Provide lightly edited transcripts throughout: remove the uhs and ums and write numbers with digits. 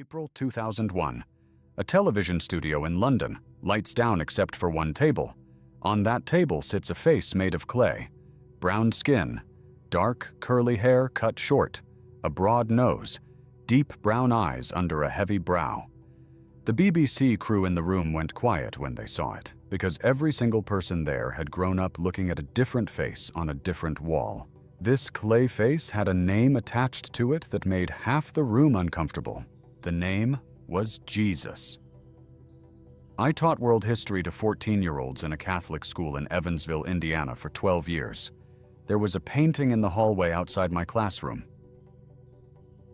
April 2001. A television studio in London, lights down except for one table. On that table sits a face made of clay. Brown skin, dark, curly hair cut short, a broad nose, deep brown eyes under a heavy brow. The BBC crew in the room went quiet when they saw it, because every single person there had grown up looking at a different face on a different wall. This clay face had a name attached to it that made half the room uncomfortable. The name was Jesus. I taught world history to 14-year-olds in a Catholic school in Evansville, Indiana for 12 years. There was a painting in the hallway outside my classroom.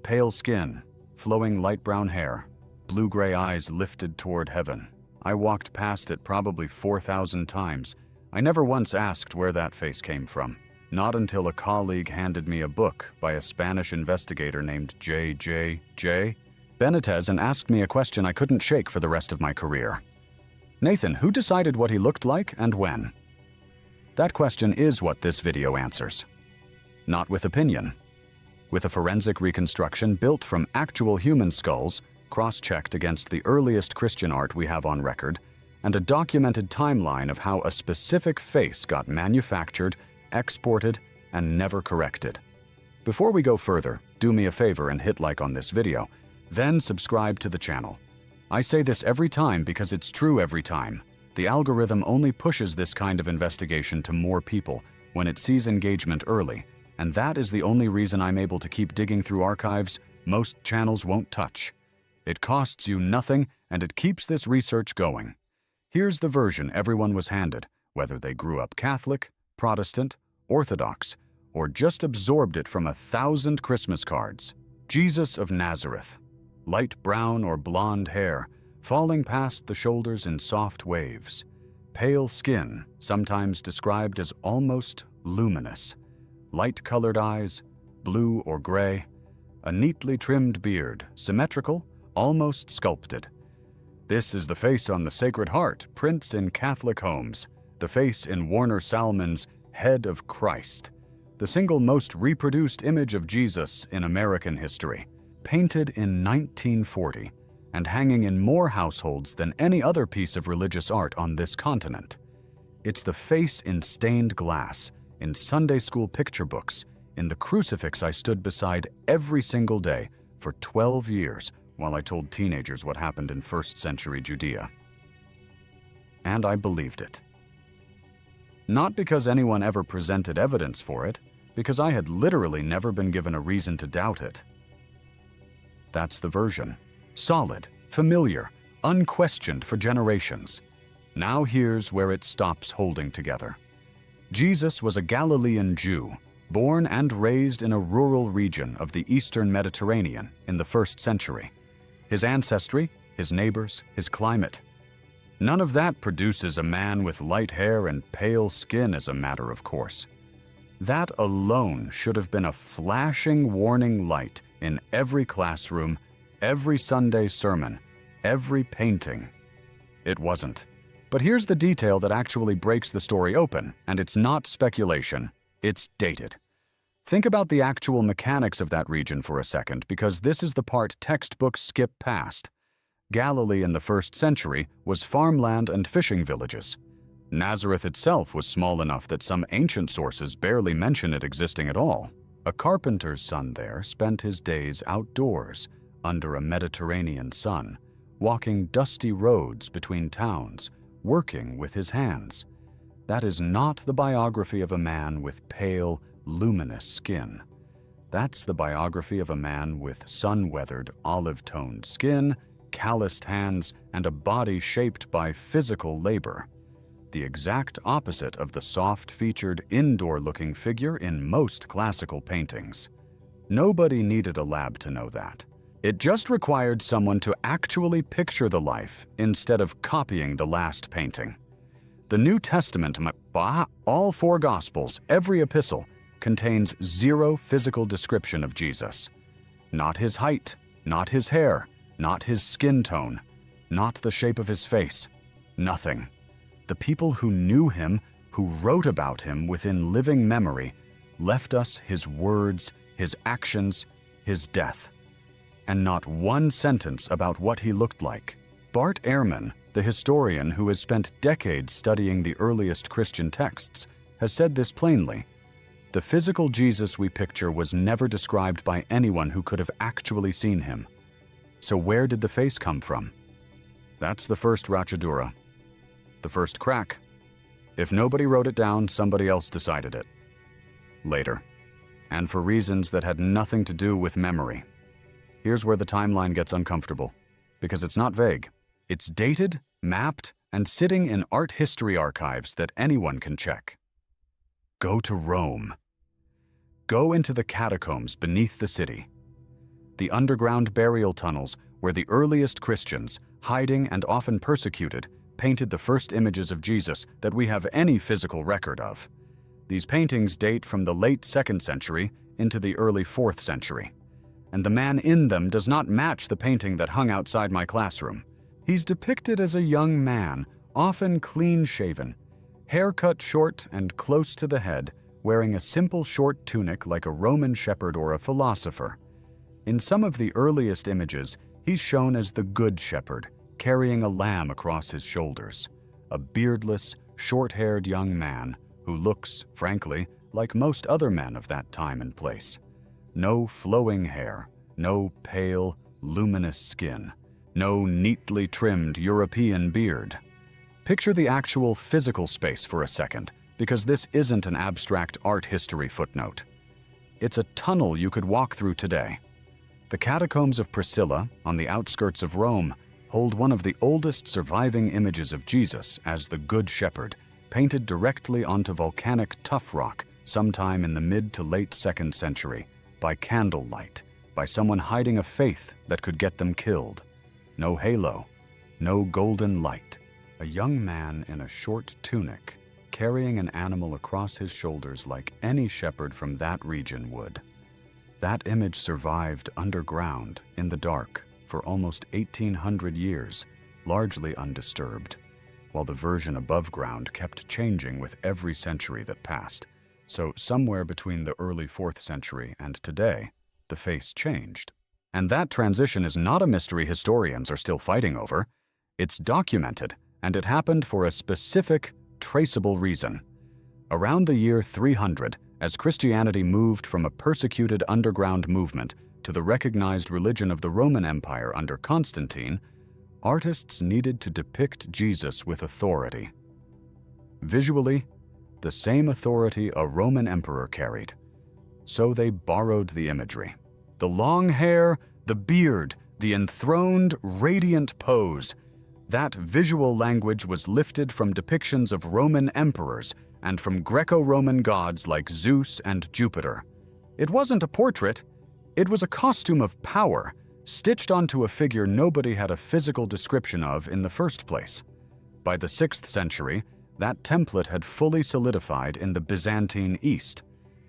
Pale skin, flowing light brown hair, blue-gray eyes lifted toward heaven. I walked past it probably 4,000 times. I never once asked where that face came from. Not until a colleague handed me a book by a Spanish investigator named J.J. Benitez and asked me a question I couldn't shake for the rest of my career. Nathan, who decided what he looked like and when? That question is what this video answers. Not with opinion. With a forensic reconstruction built from actual human skulls, cross-checked against the earliest Christian art we have on record, and a documented timeline of how a specific face got manufactured, exported, and never corrected. Before we go further, do me a favor and hit like on this video, then subscribe to the channel. I say this every time because it's true every time. The algorithm only pushes this kind of investigation to more people when it sees engagement early, and that is the only reason I'm able to keep digging through archives most channels won't touch. It costs you nothing, and it keeps this research going. Here's the version everyone was handed, whether they grew up Catholic, Protestant, Orthodox, or just absorbed it from 1,000 Christmas cards. Jesus of Nazareth. Light brown or blonde hair, falling past the shoulders in soft waves. Pale skin, sometimes described as almost luminous. Light-colored eyes, blue or gray. A neatly trimmed beard, symmetrical, almost sculpted. This is the face on the Sacred Heart, prints in Catholic homes. The face in Warner Salmon's Head of Christ. The single most reproduced image of Jesus in American history. Painted in 1940 and hanging in more households than any other piece of religious art on this continent. It's the face in stained glass, in Sunday school picture books, in the crucifix I stood beside every single day for 12 years while I told teenagers what happened in first-century Judea. And I believed it. Not because anyone ever presented evidence for it, because I had literally never been given a reason to doubt it. That's the version. Solid, familiar, unquestioned for generations. Now here's where it stops holding together. Jesus was a Galilean Jew, born and raised in a rural region of the Eastern Mediterranean in the 1st century. His ancestry, his neighbors, his climate. None of that produces a man with light hair and pale skin as a matter of course. That alone should have been a flashing warning light in every classroom, every Sunday sermon, every painting. It wasn't. But here's the detail that actually breaks the story open, and it's not speculation, it's dated. Think about the actual mechanics of that region for a second, because this is the part textbooks skip past. Galilee in the 1st century was farmland and fishing villages. Nazareth itself was small enough that some ancient sources barely mention it existing at all. A carpenter's son there spent his days outdoors, under a Mediterranean sun, walking dusty roads between towns, working with his hands. That is not the biography of a man with pale, luminous skin. That's the biography of a man with sun-weathered, olive-toned skin, calloused hands, and a body shaped by physical labor. The exact opposite of the soft-featured, indoor-looking figure in most classical paintings. Nobody needed a lab to know that. It just required someone to actually picture the life instead of copying the last painting. The New Testament, all 4 Gospels, every epistle, contains 0 physical description of Jesus. Not his height, not his hair, not his skin tone, not the shape of his face, nothing. The people who knew him, who wrote about him within living memory, left us his words, his actions, his death. and not one sentence about what he looked like. Bart Ehrman, the historian who has spent decades studying the earliest Christian texts, has said this plainly. The physical Jesus we picture was never described by anyone who could have actually seen him. So where did the face come from? That's the first rachadura. The first crack. If nobody wrote it down, somebody else decided it. Later. And for reasons that had nothing to do with memory. Here's where the timeline gets uncomfortable, because it's not vague. It's dated, mapped, and sitting in art history archives that anyone can check. Go to Rome. Go into the catacombs beneath the city. The underground burial tunnels where the earliest Christians, hiding and often persecuted, painted the first images of Jesus that we have any physical record of. These paintings date from the late 2nd century into the early 4th century. And the man in them does not match the painting that hung outside my classroom. He's depicted as a young man, often clean-shaven, hair cut short and close to the head, wearing a simple short tunic like a Roman shepherd or a philosopher. In some of the earliest images, he's shown as the Good Shepherd, carrying a lamb across his shoulders, a beardless, short-haired young man who looks, frankly, like most other men of that time and place. No flowing hair, no pale, luminous skin, no neatly trimmed European beard. Picture the actual physical space for a second, because this isn't an abstract art history footnote. It's a tunnel you could walk through today. The catacombs of Priscilla, on the outskirts of Rome, hold one of the oldest surviving images of Jesus as the Good Shepherd, painted directly onto volcanic tuff rock sometime in the mid to late 2nd century, by candlelight, by someone hiding a faith that could get them killed. No halo, no golden light. A young man in a short tunic, carrying an animal across his shoulders like any shepherd from that region would. That image survived underground, in the dark, for almost 1,800 years, largely undisturbed, while the version above ground kept changing with every century that passed. So somewhere between the early 4th century and today, the face changed. And that transition is not a mystery historians are still fighting over. It's documented, and it happened for a specific, traceable reason. Around the year 300, as Christianity moved from a persecuted underground movement to the recognized religion of the Roman Empire under Constantine, artists needed to depict Jesus with authority. Visually, the same authority a Roman emperor carried. So they borrowed the imagery. The long hair, the beard, the enthroned, radiant pose. That visual language was lifted from depictions of Roman emperors and from Greco-Roman gods like Zeus and Jupiter. It wasn't a portrait. It was a costume of power, stitched onto a figure nobody had a physical description of in the first place. By the 6th century, that template had fully solidified in the Byzantine East.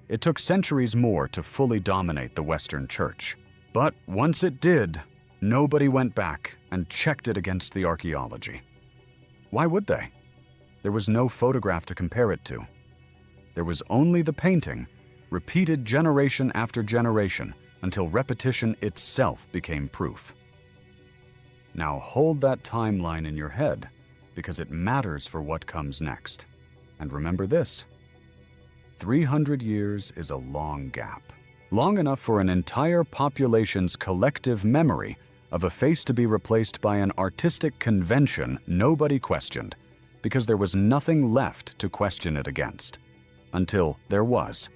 It took centuries more to fully dominate the Western Church. But once it did, nobody went back and checked it against the archaeology. Why would they? There was no photograph to compare it to. There was only the painting, repeated generation after generation, until repetition itself became proof. Now hold that timeline in your head, because it matters for what comes next. And remember this: 300 years is a long gap. Long enough for an entire population's collective memory of a face to be replaced by an artistic convention nobody questioned, because there was nothing left to question it against. Until there was.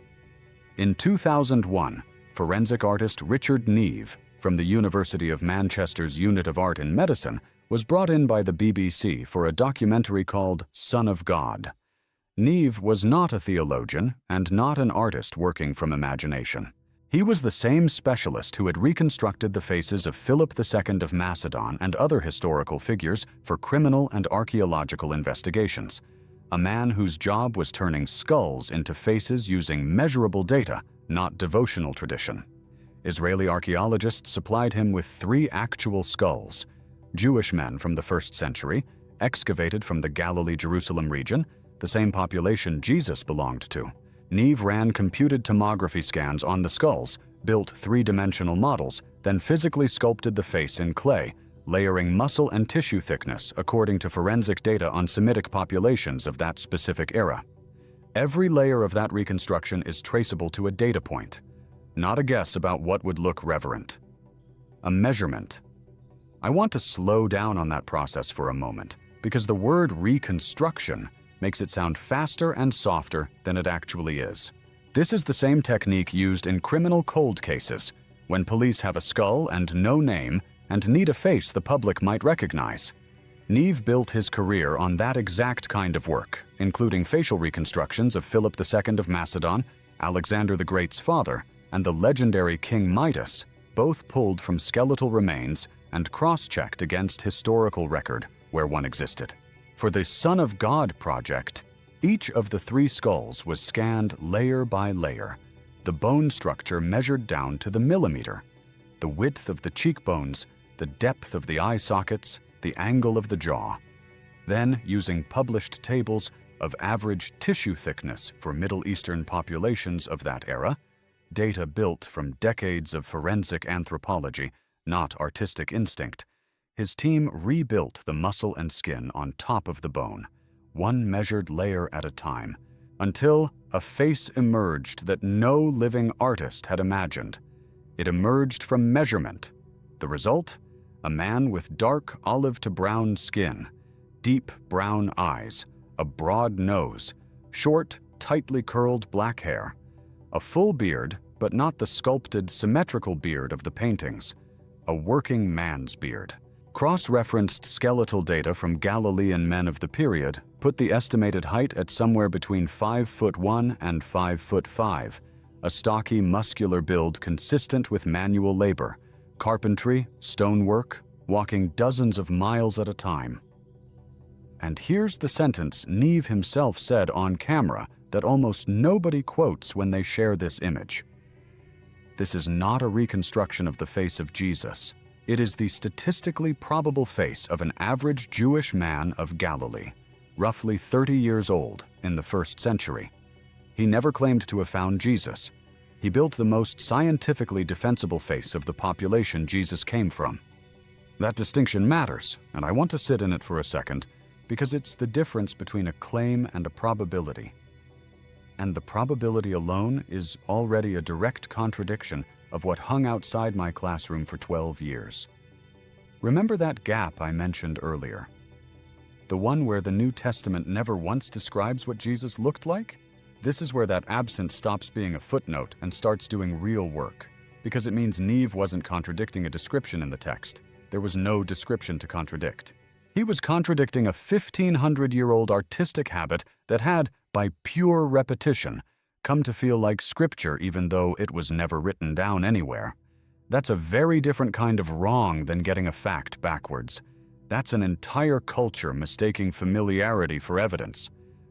In 2001, forensic artist Richard Neave, from the University of Manchester's Unit of Art in Medicine, was brought in by the BBC for a documentary called Son of God. Neave was not a theologian and not an artist working from imagination. He was the same specialist who had reconstructed the faces of Philip II of Macedon and other historical figures for criminal and archaeological investigations. A man whose job was turning skulls into faces using measurable data, not devotional tradition. Israeli archaeologists supplied him with 3 actual skulls. Jewish men from the 1st century, excavated from the Galilee-Jerusalem region, the same population Jesus belonged to. Neave ran computed tomography scans on the skulls, built three-dimensional models, then physically sculpted the face in clay, layering muscle and tissue thickness according to forensic data on Semitic populations of that specific era. Every layer of that reconstruction is traceable to a data point, not a guess about what would look reverent. A measurement. I want to slow down on that process for a moment, because the word reconstruction makes it sound faster and softer than it actually is. This is the same technique used in criminal cold cases, when police have a skull and no name and need a face the public might recognize. Neave built his career on that exact kind of work, including facial reconstructions of Philip II of Macedon, Alexander the Great's father, and the legendary King Midas, both pulled from skeletal remains and cross-checked against historical record where one existed. For the Son of God project, each of the three skulls was scanned layer by layer, the bone structure measured down to the millimeter, the width of the cheekbones, the depth of the eye sockets, the angle of the jaw. Then, using published tables of average tissue thickness for Middle Eastern populations of that era, data built from decades of forensic anthropology, not artistic instinct, his team rebuilt the muscle and skin on top of the bone, one measured layer at a time, until a face emerged that no living artist had imagined. It emerged from measurement. The result? A man with dark olive to brown skin, deep brown eyes, a broad nose, short, tightly curled black hair, a full beard, but not the sculpted, symmetrical beard of the paintings, a working man's beard. Cross-referenced skeletal data from Galilean men of the period put the estimated height at somewhere between 5'1" and 5'5", a stocky, muscular build consistent with manual labor, carpentry, stonework, walking dozens of miles at a time. And here's the sentence Neave himself said on camera that almost nobody quotes when they share this image. This is not a reconstruction of the face of Jesus. It is the statistically probable face of an average Jewish man of Galilee, roughly 30 years old in the 1st century. He never claimed to have found Jesus. He built the most scientifically defensible face of the population Jesus came from. That distinction matters, and I want to sit in it for a second, because it's the difference between a claim and a probability. And the probability alone is already a direct contradiction of what hung outside my classroom for 12 years. Remember that gap I mentioned earlier? The one where the New Testament never once describes what Jesus looked like? This is where that absence stops being a footnote and starts doing real work, because it means Neave wasn't contradicting a description in the text. There was no description to contradict. He was contradicting a 1,500-year-old artistic habit that had, by pure repetition, come to feel like scripture even though it was never written down anywhere. That's a very different kind of wrong than getting a fact backwards. That's an entire culture mistaking familiarity for evidence.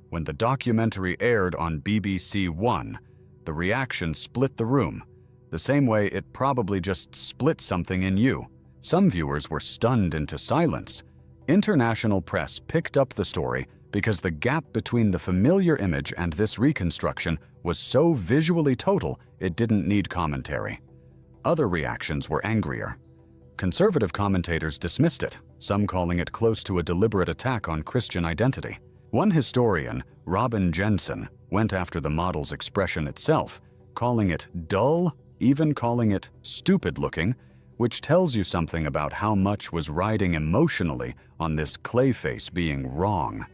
When the documentary aired on BBC One, the reaction split the room, the same way it probably just split something in you. Some viewers were stunned into silence. International press picked up the story because the gap between the familiar image and this reconstruction was so visually total it didn't need commentary. Other reactions were angrier. Conservative commentators dismissed it, some calling it close to a deliberate attack on Christian identity. One historian, Robin Jensen, went after the model's expression itself, calling it dull, even calling it stupid-looking, which tells you something about how much was riding emotionally on this clay face being wrong.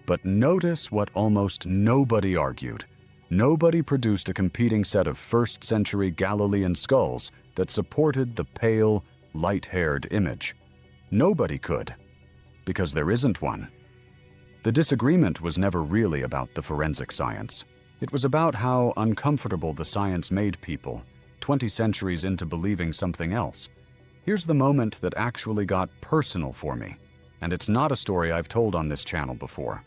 But notice what almost nobody argued. Nobody produced a competing set of 1st century Galilean skulls that supported the pale, light-haired image. Nobody could, because there isn't one. The disagreement was never really about the forensic science. It was about how uncomfortable the science made people, 20 centuries into believing something else. Here's the moment that actually got personal for me, and it's not a story I've told on this channel before.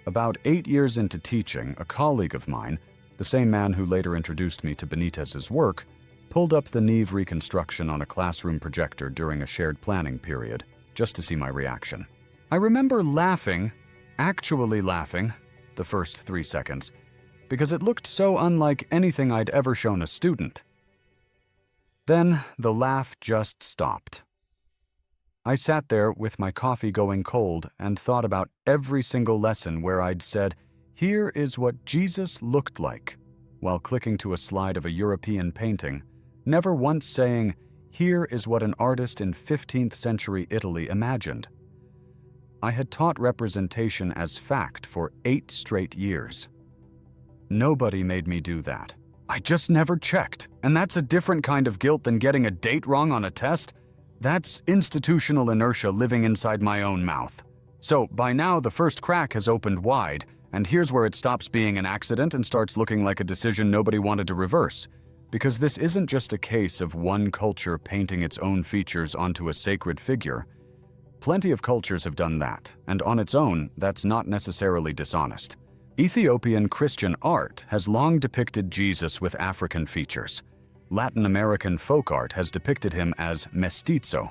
About 8 years into teaching, a colleague of mine, the same man who later introduced me to Benitez's work, pulled up the Neave reconstruction on a classroom projector during a shared planning period, just to see my reaction. I remember laughing, actually laughing, the first 3 seconds, because it looked so unlike anything I'd ever shown a student. Then the laugh just stopped. I sat there with my coffee going cold and thought about every single lesson where I'd said, "Here is what Jesus looked like," while clicking to a slide of a European painting, never once saying, "Here is what an artist in 15th century Italy imagined." I had taught representation as fact for 8 straight years. Nobody made me do that. I just never checked, and that's a different kind of guilt than getting a date wrong on a test. That's institutional inertia living inside my own mouth. So by now the first crack has opened wide, and here's where it stops being an accident and starts looking like a decision nobody wanted to reverse. Because this isn't just a case of one culture painting its own features onto a sacred figure. Plenty of cultures have done that, and on its own, that's not necessarily dishonest. Ethiopian Christian art has long depicted Jesus with African features. Latin American folk art has depicted him as mestizo.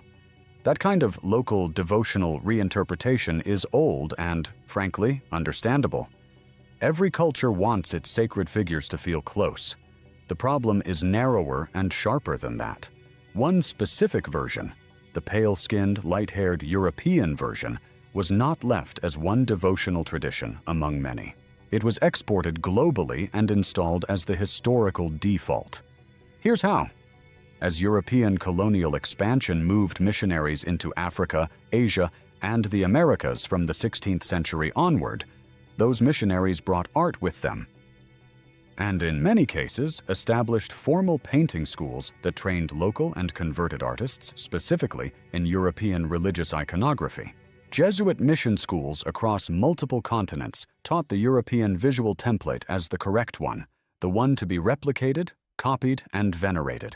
That kind of local devotional reinterpretation is old and, frankly, understandable. Every culture wants its sacred figures to feel close. The problem is narrower and sharper than that. One specific version, the pale-skinned, light-haired European version, was not left as one devotional tradition among many. It was exported globally and installed as the historical default. Here's how. As European colonial expansion moved missionaries into Africa, Asia, and the Americas from the 16th century onward, those missionaries brought art with them, and in many cases established formal painting schools that trained local and converted artists specifically in European religious iconography. Jesuit mission schools across multiple continents taught the European visual template as the correct one, the one to be replicated, copied, and venerated.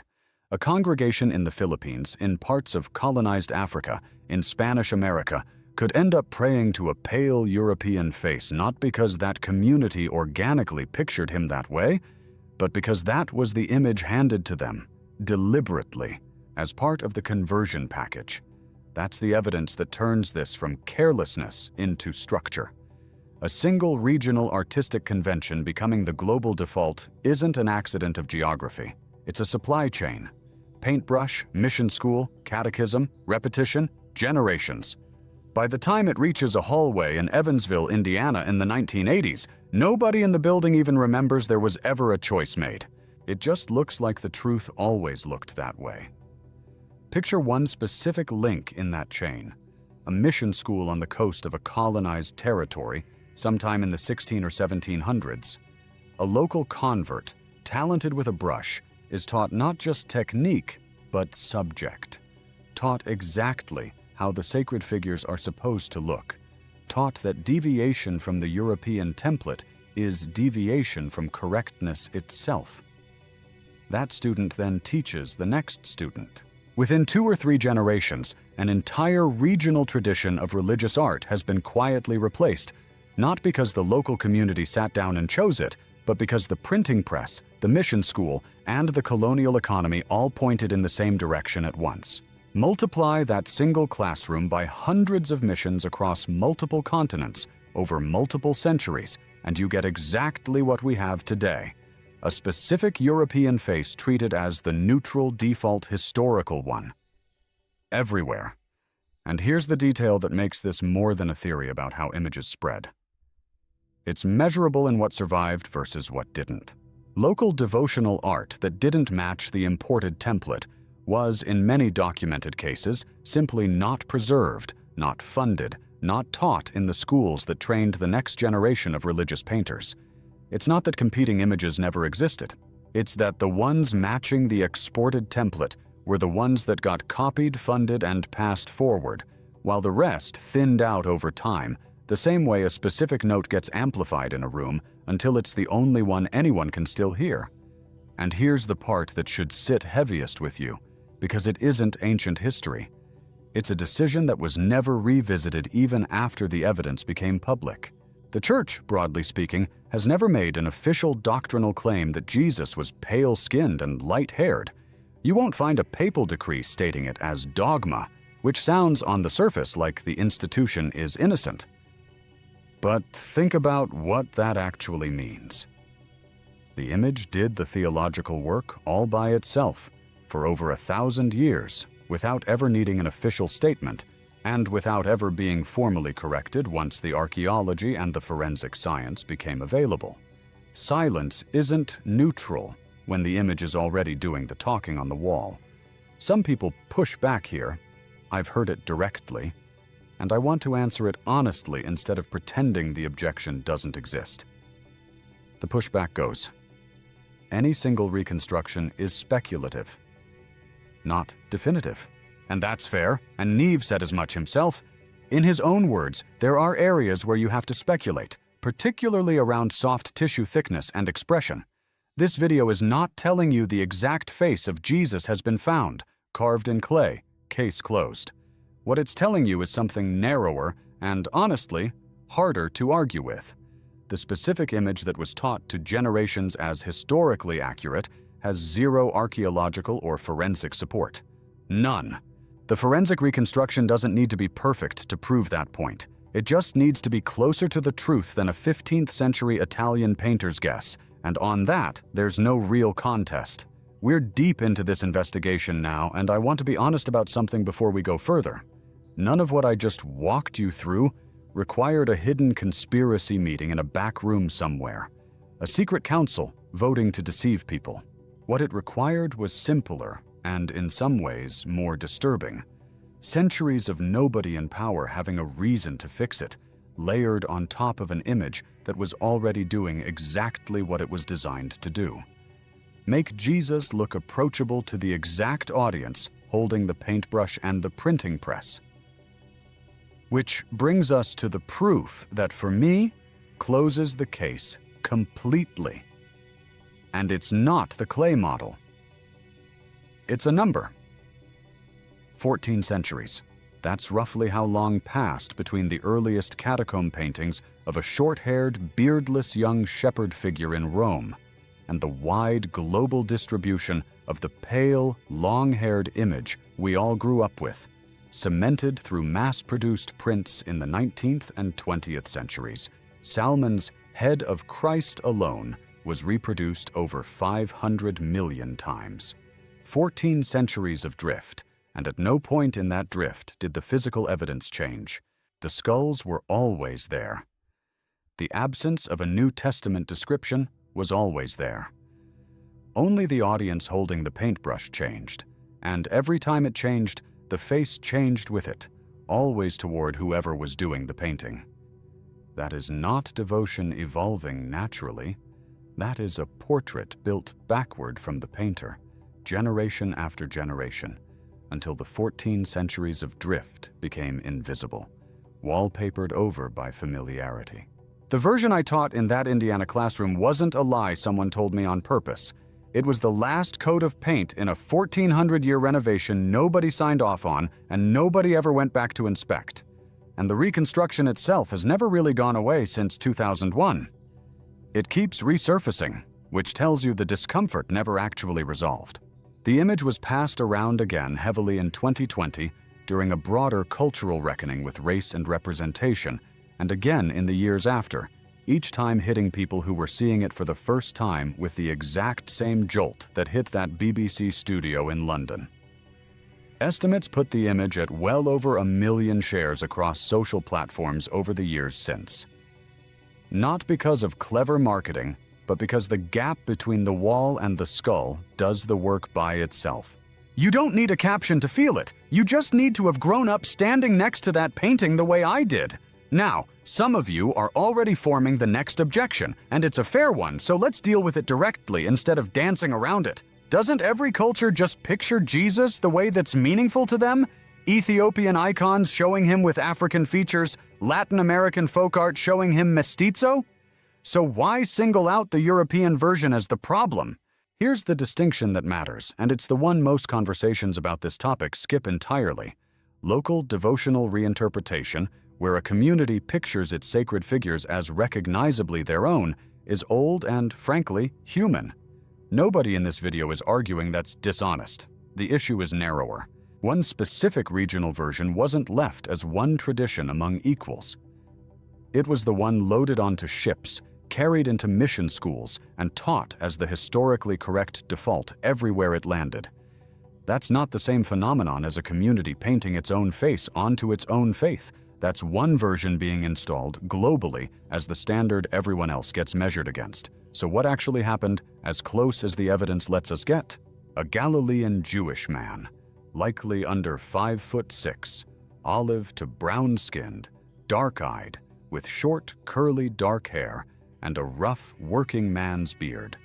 A congregation in the Philippines, in parts of colonized Africa, in Spanish America, could end up praying to a pale European face not because that community organically pictured him that way, but because that was the image handed to them, deliberately, as part of the conversion package. That's the evidence that turns this from carelessness into structure. A single regional artistic convention becoming the global default isn't an accident of geography. It's a supply chain. Paintbrush, mission school, catechism, repetition, generations. By the time it reaches a hallway in Evansville, Indiana in the 1980s, nobody in the building even remembers there was ever a choice made. It just looks like the truth always looked that way. Picture one specific link in that chain. A mission school on the coast of a colonized territory sometime in the 16 or 1700s. A local convert, talented with a brush, is taught not just technique, but subject. Taught exactly how the sacred figures are supposed to look. Taught that deviation from the European template is deviation from correctness itself. That student then teaches the next student. Within 2 or 3 generations, an entire regional tradition of religious art has been quietly replaced, not because the local community sat down and chose it, but because the printing press, the mission school, and the colonial economy all pointed in the same direction at once. Multiply that single classroom by hundreds of missions across multiple continents over multiple centuries, and you get exactly what we have today. A specific European face treated as the neutral default historical one. Everywhere. And here's the detail that makes this more than a theory about how images spread. It's measurable in what survived versus what didn't. Local devotional art that didn't match the imported template was, in many documented cases, simply not preserved, not funded, not taught in the schools that trained the next generation of religious painters. It's not that competing images never existed. It's that the ones matching the exported template were the ones that got copied, funded, and passed forward, while the rest thinned out over time, the same way a specific note gets amplified in a room until it's the only one anyone can still hear. And here's the part that should sit heaviest with you, because it isn't ancient history. It's a decision that was never revisited even after the evidence became public. The Church, broadly speaking, has never made an official doctrinal claim that Jesus was pale-skinned and light-haired. You won't find a papal decree stating it as dogma, which sounds on the surface like the institution is innocent. But think about what that actually means. The image did the theological work all by itself, for over 1,000 years without ever needing an official statement and without ever being formally corrected once the archaeology and the forensic science became available. Silence isn't neutral when the image is already doing the talking on the wall. Some people push back here. I've heard it directly, and I want to answer it honestly instead of pretending the objection doesn't exist. The pushback goes: any single reconstruction is speculative, not definitive. And that's fair, and Neave said as much himself. In his own words, there are areas where you have to speculate, particularly around soft tissue thickness and expression. This video is not telling you the exact face of Jesus has been found, carved in clay, case closed. What it's telling you is something narrower and, honestly, harder to argue with. The specific image that was taught to generations as historically accurate has zero archaeological or forensic support. None. The forensic reconstruction doesn't need to be perfect to prove that point. It just needs to be closer to the truth than a 15th century Italian painter's guess, and on that, there's no real contest. We're deep into this investigation now, and I want to be honest about something before we go further. None of what I just walked you through required a hidden conspiracy meeting in a back room somewhere, a secret council voting to deceive people. What it required was simpler and, in some ways, more disturbing. Centuries of nobody in power having a reason to fix it, layered on top of an image that was already doing exactly what it was designed to do. Make Jesus look approachable to the exact audience holding the paintbrush and the printing press. Which brings us to the proof that, for me, closes the case completely. And it's not the clay model. It's a number. 14 centuries. That's roughly how long passed between the earliest catacomb paintings of a short-haired, beardless young shepherd figure in Rome and the wide global distribution of the pale, long-haired image we all grew up with, cemented through mass-produced prints in the 19th and 20th centuries. Salmon's head of Christ alone was reproduced over 500 million times. 14 centuries of drift, and at no point in that drift did the physical evidence change. The skulls were always there. The absence of a New Testament description was always there. Only the audience holding the paintbrush changed, and every time it changed, the face changed with it, always toward whoever was doing the painting. That is not devotion evolving naturally. That is a portrait built backward from the painter, generation after generation, until the 14 centuries of drift became invisible, wallpapered over by familiarity. The version I taught in that Indiana classroom wasn't a lie someone told me on purpose. It was the last coat of paint in a 1,400-year renovation nobody signed off on and nobody ever went back to inspect. And the reconstruction itself has never really gone away since 2001. It keeps resurfacing, which tells you the discomfort never actually resolved. The image was passed around again heavily in 2020 during a broader cultural reckoning with race and representation, and again in the years after, each time hitting people who were seeing it for the first time with the exact same jolt that hit that BBC studio in London. Estimates put the image at well over 1 million shares across social platforms over the years since. Not because of clever marketing, but because the gap between the wall and the skull does the work by itself. You don't need a caption to feel it. You just need to have grown up standing next to that painting the way I did. Now, some of you are already forming the next objection, and it's a fair one, so let's deal with it directly instead of dancing around it. Doesn't every culture just picture Jesus the way that's meaningful to them? Ethiopian icons showing him with African features, Latin American folk art showing him mestizo? So why single out the European version as the problem? Here's the distinction that matters, and it's the one most conversations about this topic skip entirely. Local devotional reinterpretation, where a community pictures its sacred figures as recognizably their own, is old and, frankly, human. Nobody in this video is arguing that's dishonest. The issue is narrower. One specific regional version wasn't left as one tradition among equals. It was the one loaded onto ships, carried into mission schools, and taught as the historically correct default everywhere it landed. That's not the same phenomenon as a community painting its own face onto its own faith. That's one version being installed globally as the standard everyone else gets measured against. So what actually happened, as close as the evidence lets us get? A Galilean Jewish man, likely under 5'6", olive to brown-skinned, dark-eyed, with short, curly dark hair and a rough working man's beard.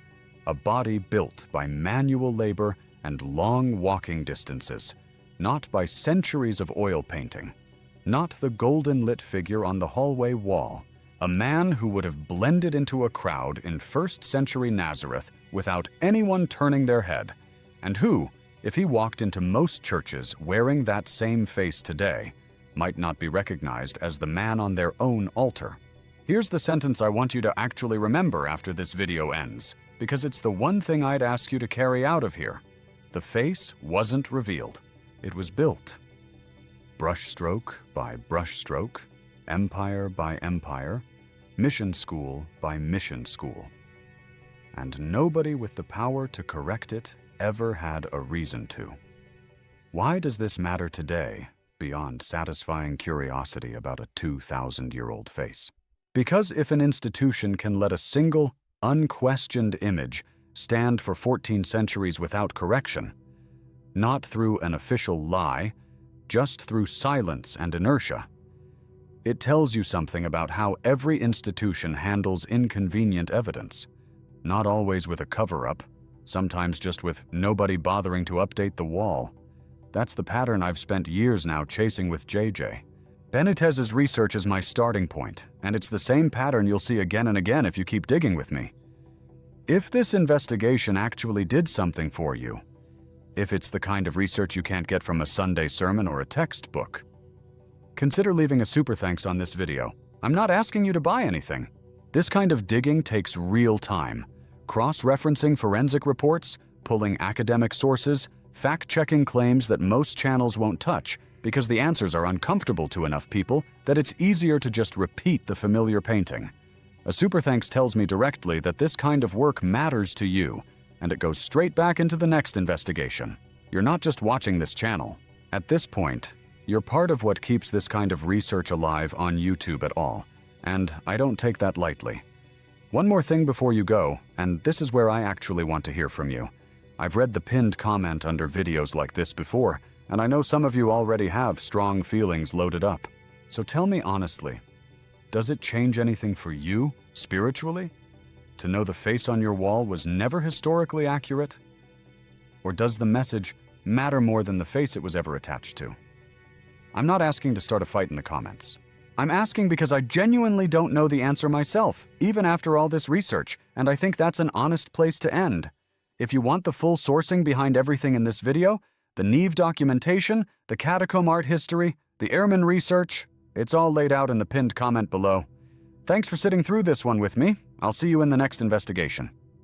A body built by manual labor and long walking distances, not by centuries of oil painting. Not the golden-lit figure on the hallway wall. A man who would have blended into a crowd in first-century Nazareth without anyone turning their head, and who, if he walked into most churches wearing that same face today, might not be recognized as the man on their own altar. Here's the sentence I want you to actually remember after this video ends, because it's the one thing I'd ask you to carry out of here. The face wasn't revealed. It was built. Brushstroke by brushstroke, empire by empire, mission school by mission school. And nobody with the power to correct it ever had a reason to. Why does this matter today, beyond satisfying curiosity about a 2,000-year-old face? Because if an institution can let a single, unquestioned image stand for 14 centuries without correction, not through an official lie, just through silence and inertia, it tells you something about how every institution handles inconvenient evidence, not always with a cover-up, sometimes just with nobody bothering to update the wall. That's the pattern I've spent years now chasing with JJ. Benitez's research is my starting point, and it's the same pattern you'll see again and again if you keep digging with me. If this investigation actually did something for you, if it's the kind of research you can't get from a Sunday sermon or a textbook, consider leaving a super thanks on this video. I'm not asking you to buy anything. This kind of digging takes real time. Cross-referencing forensic reports, pulling academic sources, fact-checking claims that most channels won't touch because the answers are uncomfortable to enough people that it's easier to just repeat the familiar painting. A super thanks tells me directly that this kind of work matters to you, and it goes straight back into the next investigation. You're not just watching this channel. At this point, you're part of what keeps this kind of research alive on YouTube at all, and I don't take that lightly. One more thing before you go, and this is where I actually want to hear from you. I've read the pinned comment under videos like this before, and I know some of you already have strong feelings loaded up. So tell me honestly, does it change anything for you, spiritually, to know the face on your wall was never historically accurate? Or does the message matter more than the face it was ever attached to? I'm not asking to start a fight in the comments. I'm asking because I genuinely don't know the answer myself, even after all this research, and I think that's an honest place to end. If you want the full sourcing behind everything in this video, the Neave documentation, the catacomb art history, the airman research, it's all laid out in the pinned comment below. Thanks for sitting through this one with me. I'll see you in the next investigation.